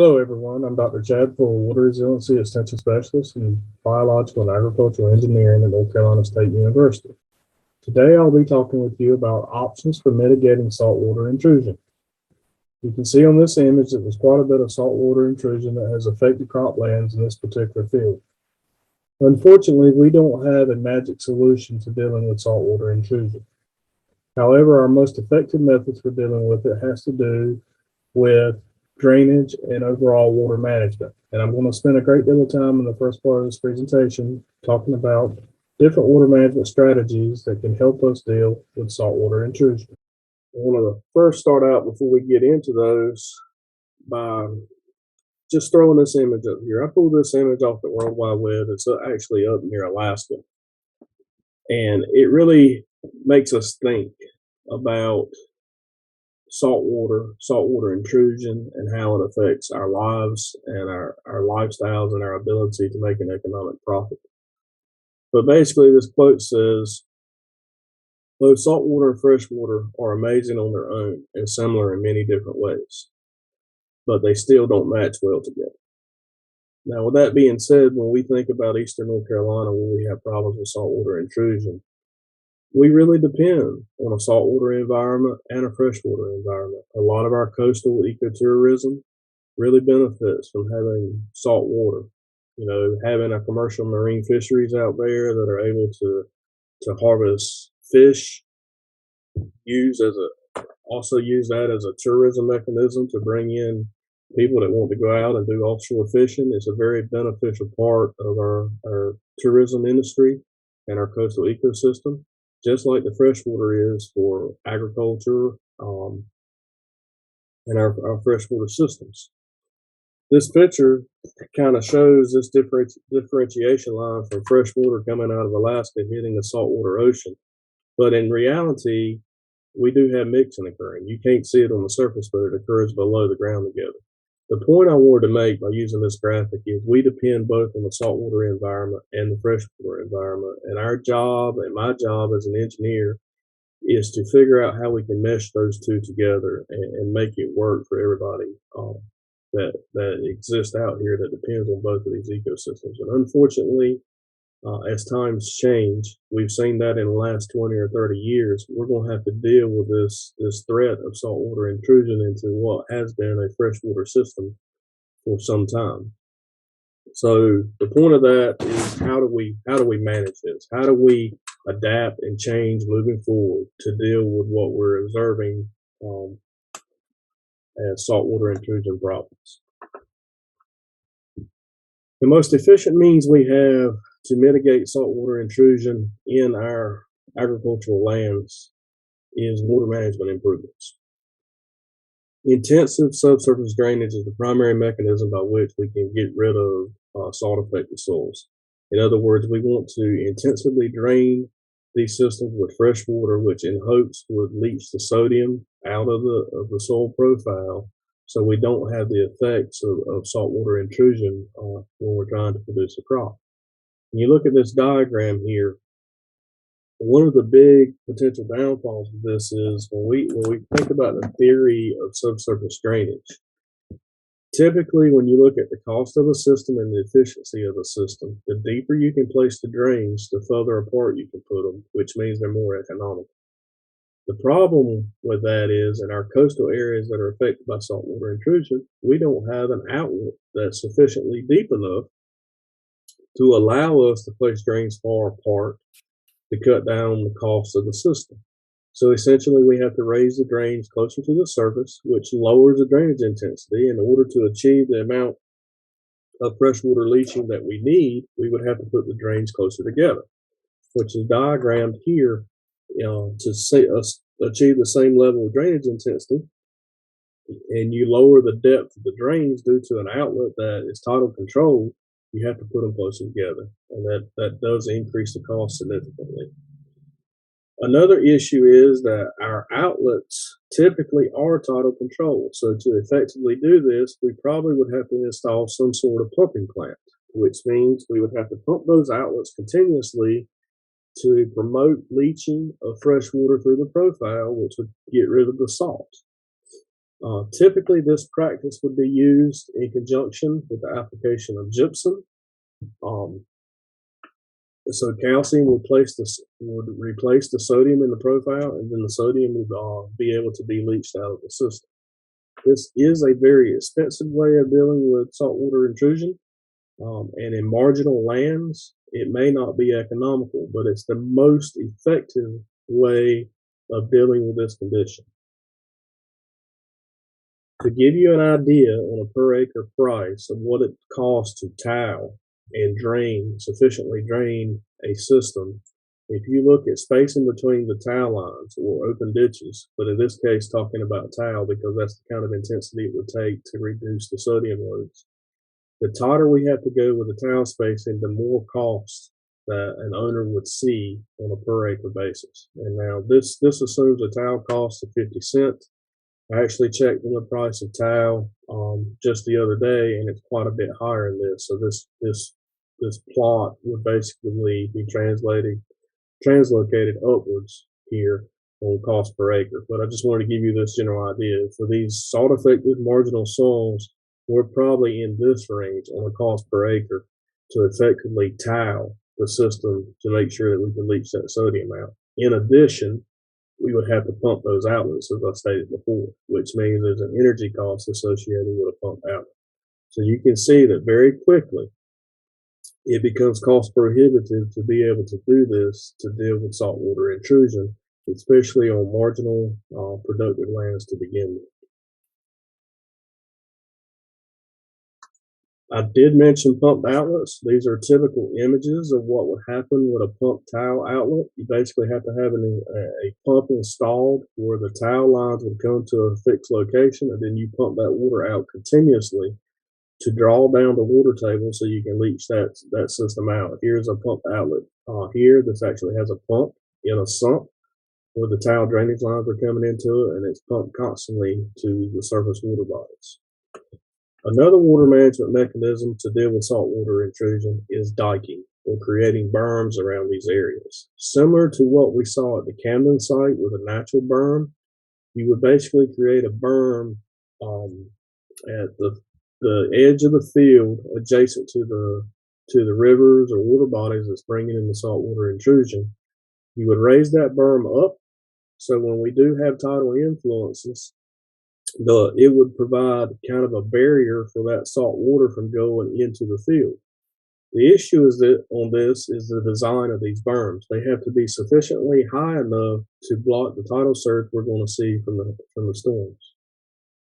Hello, everyone. I'm Dr. Chad Poole, Water Resiliency Extension Specialist and Biological and Agricultural Engineering at North Carolina State University. Today, I'll be talking with you about options for mitigating saltwater intrusion. You can see on this image that there's quite a bit of saltwater intrusion that has affected croplands in this particular field. Unfortunately, we don't have a magic solution to dealing with saltwater intrusion. However, our most effective methods for dealing with it has to do with drainage and overall water management. And I'm going to spend a great deal of time in the first part of this presentation talking about different water management strategies that can help us deal with saltwater intrusion. I want to first start out before we get into those by just throwing this image up here. I pulled this image off the World Wide Web. It's actually up near Alaska. And it really makes us think about saltwater intrusion, and how it affects our lives and our lifestyles and our ability to make an economic profit. But basically, this quote says, both saltwater and freshwater are amazing on their own and similar in many different ways, but they still don't match well together. Now, with that being said, when we think about Eastern North Carolina, when we have problems with saltwater intrusion, we really depend on a saltwater environment and a freshwater environment. A lot of our coastal ecotourism really benefits from having salt water. Having a commercial marine fisheries out there that are able to harvest fish, also use that as a tourism mechanism to bring in people that want to go out and do offshore fishing. It's a very beneficial part of our tourism industry and our coastal ecosystem, just like the freshwater is for agriculture and our freshwater systems. This picture kind of shows this differentiation line from freshwater coming out of Alaska hitting the saltwater ocean. But in reality, we do have mixing occurring. You can't see it on the surface, but it occurs below the ground together. The point I wanted to make by using this graphic is we depend both on the saltwater environment and the freshwater environment. And our job, and my job as an engineer, is to figure out how we can mesh those two together and make it work for everybody that exists out here that depends on both of these ecosystems. And unfortunately, as times change, we've seen that in the last 20 or 30 years, we're going to have to deal with this threat of saltwater intrusion into what has been a freshwater system for some time. So the point of that is, how do we manage this? How do we adapt and change moving forward to deal with what we're observing as saltwater intrusion problems? The most efficient means we have to mitigate saltwater intrusion in our agricultural lands is water management improvements. Intensive subsurface drainage is the primary mechanism by which we can get rid of salt-affected soils. In other words, we want to intensively drain these systems with fresh water, which in hopes would leach the sodium out of the soil profile, so we don't have the effects of saltwater intrusion when we're trying to produce a crop. When you look at this diagram here, one of the big potential downfalls of this is when we think about the theory of subsurface drainage. Typically, when you look at the cost of a system and the efficiency of a system, the deeper you can place the drains, the further apart you can put them, which means they're more economical. The problem with that is, in our coastal areas that are affected by saltwater intrusion, we don't have an outlet that's sufficiently deep enough to allow us to place drains far apart to cut down the cost of the system. So essentially, we have to raise the drains closer to the surface, which lowers the drainage intensity. In order to achieve the amount of freshwater leaching that we need, we would have to put the drains closer together, which is diagrammed here to achieve the same level of drainage intensity. And you lower the depth of the drains due to an outlet that is tidal controlled, you have to put them closer together, and that does increase the cost significantly. Another issue is that our outlets typically are tidal controlled. So to effectively do this, we probably would have to install some sort of pumping plant, which means we would have to pump those outlets continuously to promote leaching of fresh water through the profile, which would get rid of the salt. Typically, this practice would be used in conjunction with the application of gypsum. Um, so calcium would replace the sodium in the profile, and then the sodium would be able to be leached out of the system. This is a very expensive way of dealing with saltwater intrusion, and in marginal lands, it may not be economical, but it's the most effective way of dealing with this condition. To give you an idea on a per acre price of what it costs to tile and sufficiently drain a system, if you look at spacing between the tile lines or open ditches, but in this case talking about tile because that's the kind of intensity it would take to reduce the sodium loads, the tighter we have to go with the tile spacing, the more cost that an owner would see on a per acre basis. And now this assumes a tile cost of 50 cents. I actually checked on the price of tile just the other day, and it's quite a bit higher than this. So this plot would basically be translocated upwards here on cost per acre. But I just wanted to give you this general idea. For these salt-effective marginal soils, we're probably in this range on a cost per acre to effectively tile the system to make sure that we can leach that sodium out. In addition, we would have to pump those outlets, as I stated before, which means there's an energy cost associated with a pump outlet. So you can see that very quickly it becomes cost prohibitive to be able to do this to deal with saltwater intrusion, especially on marginal productive lands to begin with. I did mention pumped outlets. These are typical images of what would happen with a pump tile outlet. You basically have to have a pump installed where the tile lines would come to a fixed location, and then you pump that water out continuously to draw down the water table so you can leach that system out. Here's a pump outlet here. This actually has a pump in a sump where the tile drainage lines are coming into it, and it's pumped constantly to the surface water bodies. Another water management mechanism to deal with saltwater intrusion is diking, or creating berms around these areas. Similar to what we saw at the Camden site with a natural berm, you would basically create a berm at the edge of the field adjacent to the rivers or water bodies that's bringing in the saltwater intrusion. You would raise that berm up so when we do have tidal influences, it would provide kind of a barrier for that salt water from going into the field. The issue is that on this is the design of these berms. They have to be sufficiently high enough to block the tidal surge we're going to see from the storms,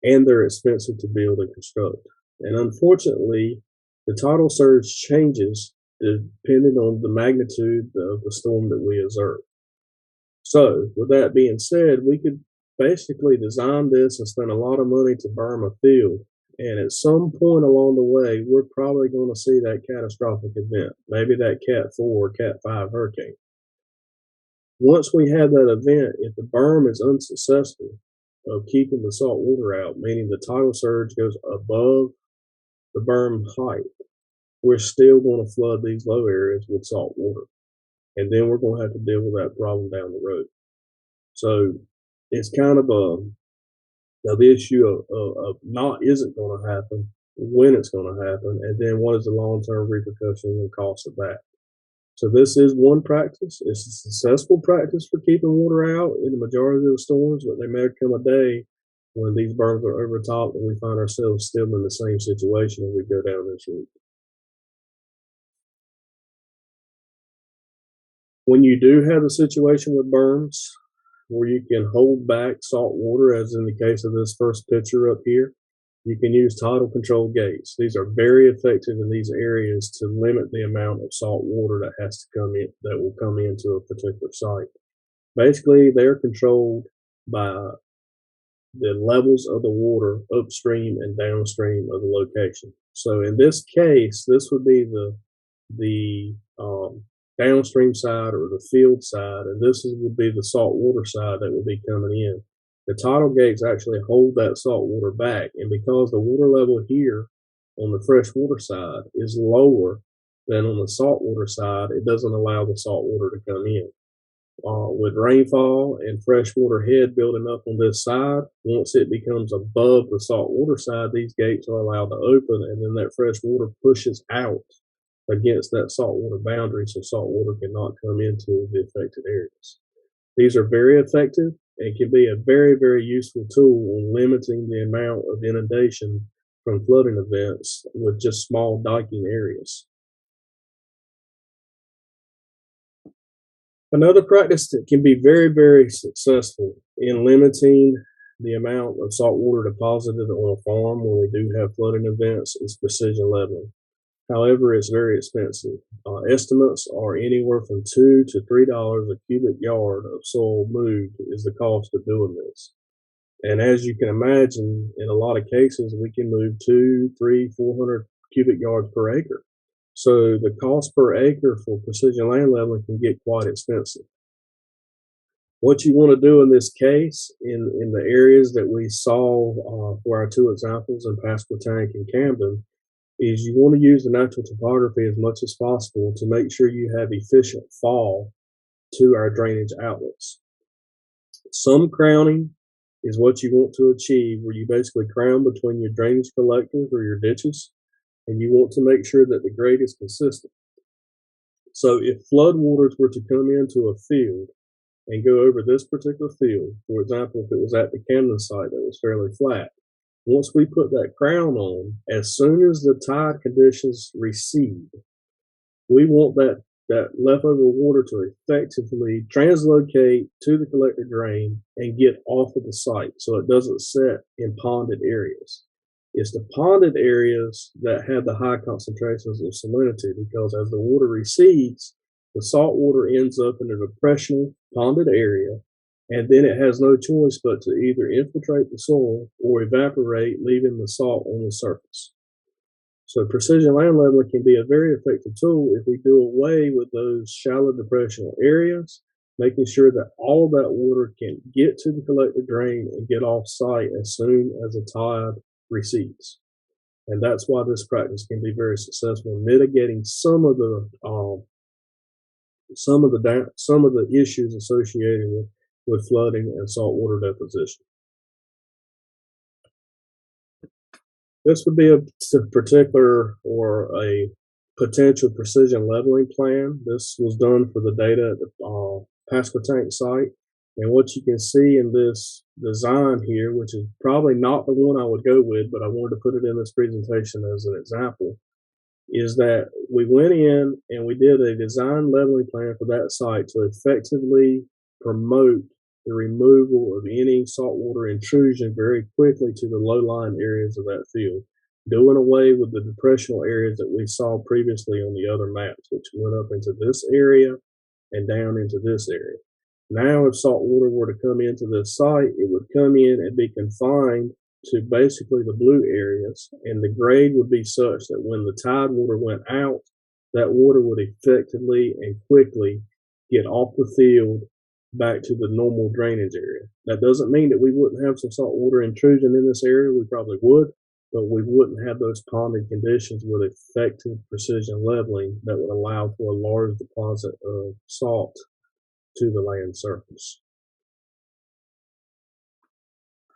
and they're expensive to build and construct. And unfortunately, the tidal surge changes depending on the magnitude of the storm that we observe. So, with that being said, we could basically design this and spend a lot of money to berm a field. And at some point along the way, we're probably going to see that catastrophic event, maybe that Cat 4 or Cat 5 hurricane. Once we have that event, if the berm is unsuccessful of keeping the salt water out, meaning the tidal surge goes above the berm height, we're still going to flood these low areas with salt water. And then we're going to have to deal with that problem down the road. So it's kind of the issue of not is it going to happen, when it's going to happen, and then what is the long-term repercussions and cost of that. So this is one practice. It's a successful practice for keeping water out in the majority of the storms, but there may come a day when these berms are overtopped and we find ourselves still in the same situation and we go down this route. When you do have a situation with berms where you can hold back salt water, as in the case of this first picture up here, you can use tidal control gates. These are very effective in these areas to limit the amount of salt water that has to come in, that will come into a particular site. Basically, they're controlled by the levels of the water upstream and downstream of the location. So in this case, this would be the downstream side or the field side, and would be the salt water side that would be coming in. The tidal gates actually hold that salt water back, and because the water level here on the freshwater side is lower than on the saltwater side, it doesn't allow the salt water to come in. with rainfall and freshwater head building up on this side, once it becomes above the saltwater side, these gates are allowed to open, and then that fresh water pushes out against that saltwater boundary so saltwater cannot come into the affected areas. These are very effective and can be a very, very useful tool in limiting the amount of inundation from flooding events with just small diking areas. Another practice that can be very, very successful in limiting the amount of salt water deposited on a farm when we do have flooding events is precision leveling. However, it's very expensive. Estimates are anywhere from $2 to $3 a cubic yard of soil moved is the cost of doing this. And as you can imagine, in a lot of cases, we can move 2, 3, 400 cubic yards per acre. So the cost per acre for precision land leveling can get quite expensive. What you want to do in this case, in the areas that we saw for our two examples in Pasquotank and Camden, is you want to use the natural topography as much as possible to make sure you have efficient fall to our drainage outlets. Some crowning is what you want to achieve, where you basically crown between your drainage collectors or your ditches, and you want to make sure that the grade is consistent. So if floodwaters were to come into a field and go over this particular field, for example, if it was at the Camden site that was fairly flat, once we put that crown on, as soon as the tide conditions recede, we want that leftover water to effectively translocate to the collector drain and get off of the site so it doesn't set in ponded areas. It's the ponded areas that have the high concentrations of salinity because as the water recedes, the salt water ends up in a depressional ponded area, and then it has no choice but to either infiltrate the soil or evaporate, leaving the salt on the surface. So precision land leveling can be a very effective tool if we do away with those shallow depressional areas, making sure that all of that water can get to the collector drain and get off site as soon as the tide recedes. And that's why this practice can be very successful in mitigating some of the issues associated with flooding and saltwater deposition. This would be a particular or a potential precision leveling plan. This was done for the data at the Pasquotank site. And what you can see in this design here, which is probably not the one I would go with, but I wanted to put it in this presentation as an example, is that we went in and we did a design leveling plan for that site to effectively promote the removal of any saltwater intrusion very quickly to the low-lying areas of that field, doing away with the depressional areas that we saw previously on the other maps, which went up into this area and down into this area. Now, if saltwater were to come into this site, it would come in and be confined to basically the blue areas, and the grade would be such that when the tide water went out, that water would effectively and quickly get off the field back to the normal drainage area. That doesn't mean that we wouldn't have some saltwater intrusion in this area. We probably would, but we wouldn't have those ponded conditions with effective precision leveling that would allow for a large deposit of salt to the land surface.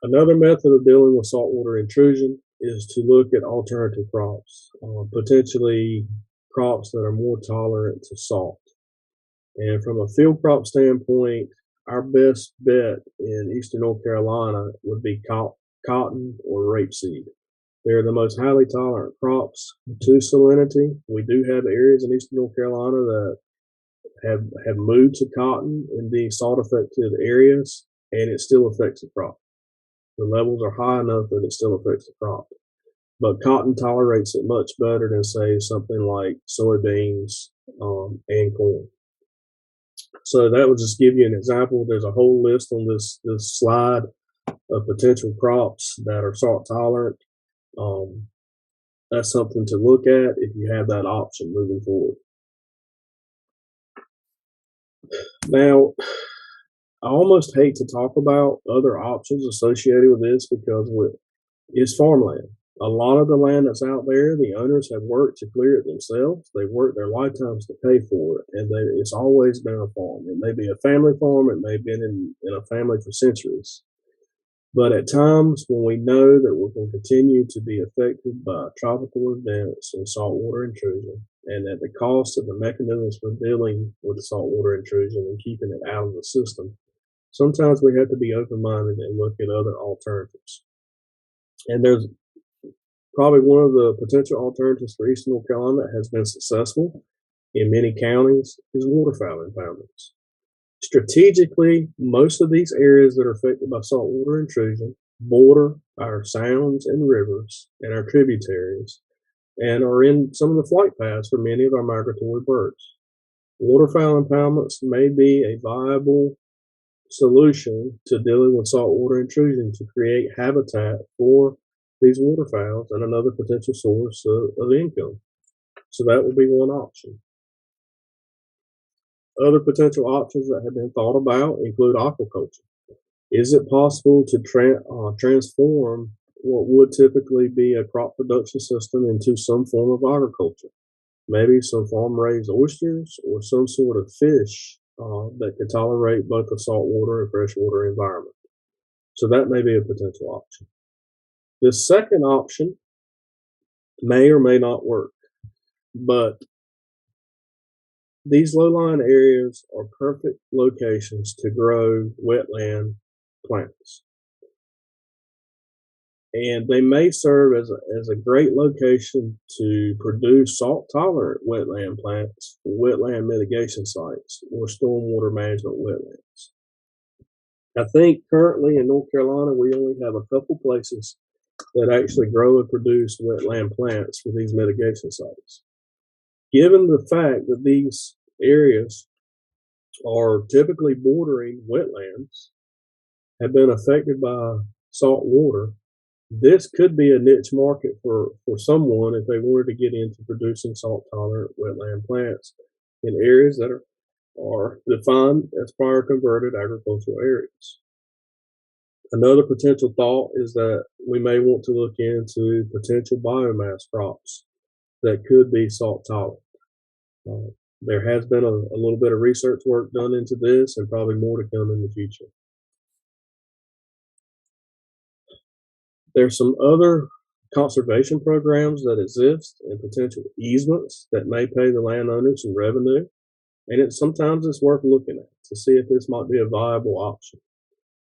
Another method of dealing with saltwater intrusion is to look at alternative crops, potentially crops that are more tolerant to salt. And from a field crop standpoint, our best bet in eastern North Carolina would be cotton or rapeseed. They're the most highly tolerant crops to salinity. We do have areas in eastern North Carolina that have moved to cotton in the salt affected areas, and it still affects the crop. The levels are high enough that it still affects the crop. But cotton tolerates it much better than, say, something like soybeans and corn. So that would just give you an example. There's a whole list on this slide of potential crops that are salt tolerant. That's something to look at if you have that option moving forward. Now, I almost hate to talk about other options associated with this because it's farmland. A lot of the land that's out there, the owners have worked to clear it themselves. They've worked their lifetimes to pay for it, and it's always been a farm. It may be a family farm, it may have been in a family for centuries. But at times when we know that we're going to continue to be affected by tropical events and saltwater intrusion, and at the cost of the mechanisms for dealing with saltwater intrusion and keeping it out of the system, sometimes we have to be open-minded and look at other alternatives. And there's probably one of the potential alternatives for eastern North Carolina that has been successful in many counties is waterfowl impoundments. Strategically, most of these areas that are affected by saltwater intrusion border our sounds and rivers and our tributaries and are in some of the flight paths for many of our migratory birds. Waterfowl impoundments may be a viable solution to dealing with saltwater intrusion to create habitat for these waterfowls and another potential source of income. So that would be one option. Other potential options that have been thought about include aquaculture. Is it possible to transform what would typically be a crop production system into some form of agriculture? Maybe some farm-raised oysters or some sort of fish that could tolerate both a saltwater and freshwater environment. So that may be a potential option. The second option may or may not work, but these low-lying areas are perfect locations to grow wetland plants. And they may serve as a great location to produce salt-tolerant wetland plants for wetland mitigation sites or stormwater management wetlands. I think currently in North Carolina, we only have a couple places that actually grow and produce wetland plants for these mitigation sites. Given the fact that these areas are typically bordering wetlands, have been affected by salt water, this could be a niche market for someone if they wanted to get into producing salt-tolerant wetland plants in areas that are defined as prior converted agricultural areas. Another potential thought is that we may want to look into potential biomass crops that could be salt tolerant. There has been a little bit of research work done into this and probably more to come in the future. There's some other conservation programs that exist and potential easements that may pay the landowners some revenue. And sometimes it's worth looking at to see if this might be a viable option.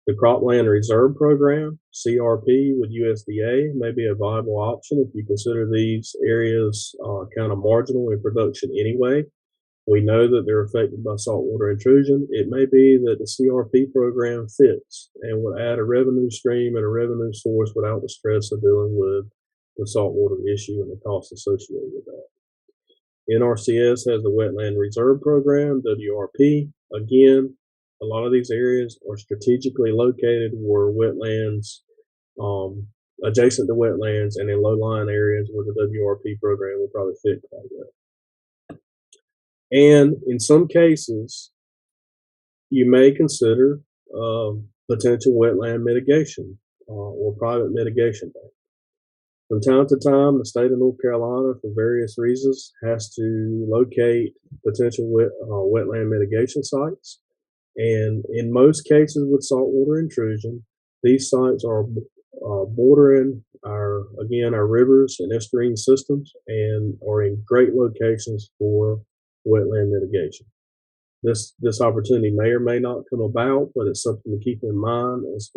The Cropland Reserve Program, CRP with USDA, may be a viable option if you consider these areas kind of marginal in production anyway. We know that they're affected by saltwater intrusion. It may be that the CRP program fits and would add a revenue stream and a revenue source without the stress of dealing with the saltwater issue and the costs associated with that. NRCS has the Wetland Reserve Program, WRP. Again, a lot of these areas are strategically located where wetlands, adjacent to wetlands and in low-lying areas where the WRP program will probably fit quite well. And in some cases, you may consider potential wetland mitigation or private mitigation bank. From time to time, the state of North Carolina, for various reasons, has to locate potential wetland mitigation sites. And in most cases with saltwater intrusion, these sites are bordering our rivers and estuarine systems and are in great locations for wetland mitigation. This opportunity may or may not come about, but it's something to keep in mind as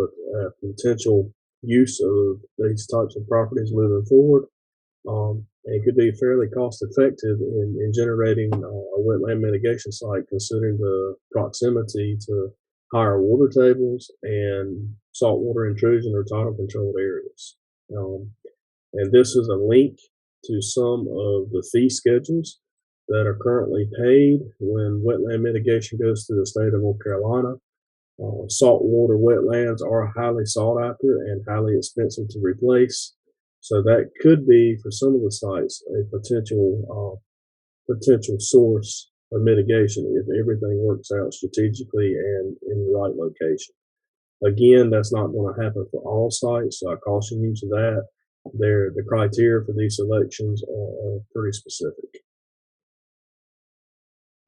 potential use of these types of properties moving forward. And it could be fairly cost effective in generating a wetland mitigation site, considering the proximity to higher water tables and saltwater intrusion or tidal controlled areas. And this is a link to some of the fee schedules that are currently paid when wetland mitigation goes through the state of North Carolina. Saltwater wetlands are highly sought after and highly expensive to replace. So that could be, for some of the sites, a potential source of mitigation if everything works out strategically and in the right location. Again, that's not going to happen for all sites, so I caution you to that. the criteria for these selections are pretty specific.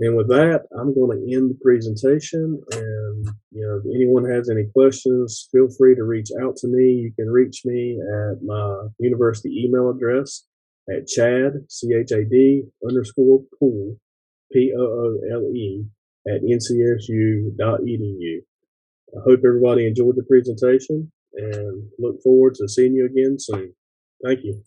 And with that, I'm going to end the presentation. And if anyone has any questions, feel free to reach out to me. You can reach me at my university email address at chad_pool, POOLE, at ncsu.edu. I hope everybody enjoyed the presentation and look forward to seeing you again soon. Thank you.